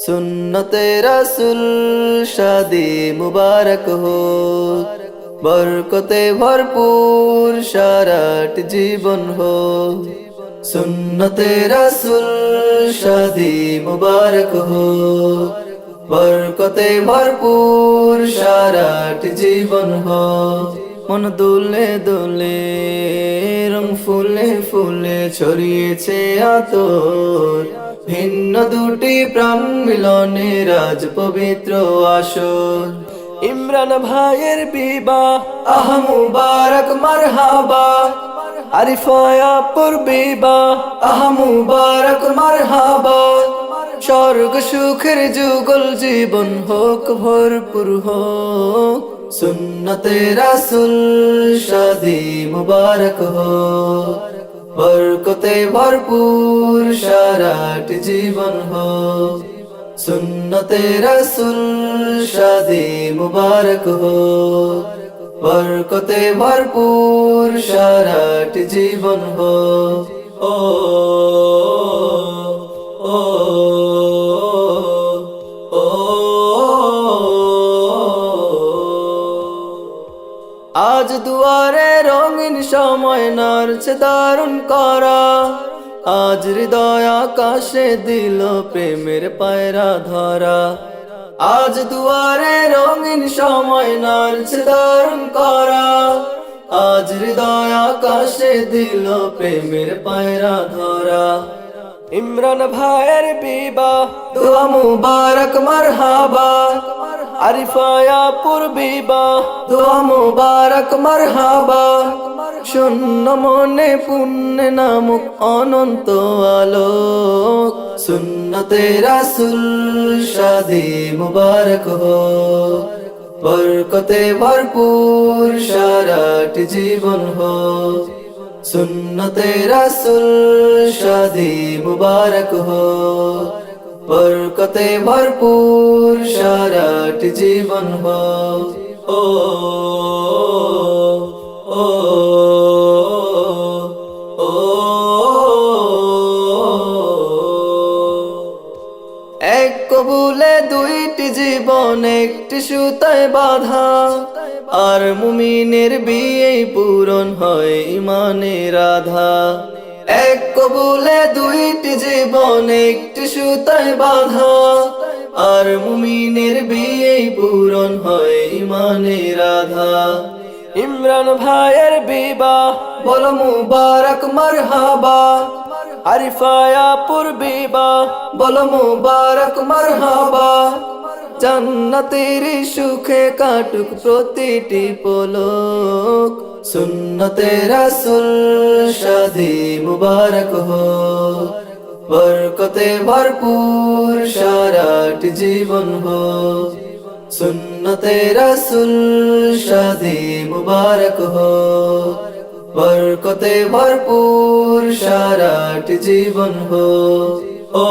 सुन्नते रसूल शादी मुबारक हो, बरकते भरपूर साराट जीवन हो। सुन्नते रसूल शादी मुबारक हो, बरकते भरपूर साराट जीवन हो। मन दोले दोले रंग ফুলে ফুলে ছড়িয়েছে আতর, ভিন্ন দুটি প্রাণ মিলনে রাজ পবিত্র আসর। ইমরান ভাইয়ের বিবাহ আহা মুবারক মারহাবা, আরিফা আপুর বিবাহ আহা মুবারক মারহাবা। স্বর্গ সুখের যুগল জীবন হোক ভরপুর হোক, सुन्नते रसूल शादी मुबारक हो, बरकते भरपूर साराट जीवन हो। सुन्नते रसूल शादी मुबारक हो, बरकते भरपूर साराट जीवन हो। ओ ओ আজ দুয়ারে রঙিন সময় নারছে দারুণ করা, আজ হৃদয় আকাশে দিল প্রেমের পায়রা ধরা। আজ দুয়ারে রঙিন সময় নারছে দারুণ করা, আজ হৃদয় আকাশে দিল প্রেমের পায়রা ধরা। ইমরান ভাইয়ের বিবাহ দুয়া মুবারক মারহাবা, আরিফা আপুর বিবাহ দুয়া মুবারক মারহাবা। শূন্য মনে পুণ্যে নামক অনন্ত আলোক, সুন্নতে রাসূল শাদি মুবারক হো, বরকতে ভরপুর সারাট জীবন হো। सुन्नते रसूल शादी मुबारक हो, बरकते भरपूर साराट जीवन हो। ओ ओ ओ এক কবুলে দুইটি জীবন একটি সুতায় বাঁধা, আর মুমিনের বিয়ে পূরণ হয় ইমানের আধা। এক কবুলে দুইটি জীবন একটি সুতায় বাঁধা, আর মুমিনের বিয়ে পূরণ হয় ইমানের আধা। ইমরান ভাইয়ের বিবাহ বলো মুবারক মারহাবা, আরিফা আপুর বিবাহ বলো মুবারক মারহাবা। জান্নাতের সুখে কাটুক প্রতিটি পলক, সুন্নতে রাসূল শাদি মুবারক হো, বরকতে ভরপুর সারাট জীবন হো। সুন্নতে রাসূল শাদি মুবারক হো, বরকতে ভরপুর সারাট জীবন হো। ও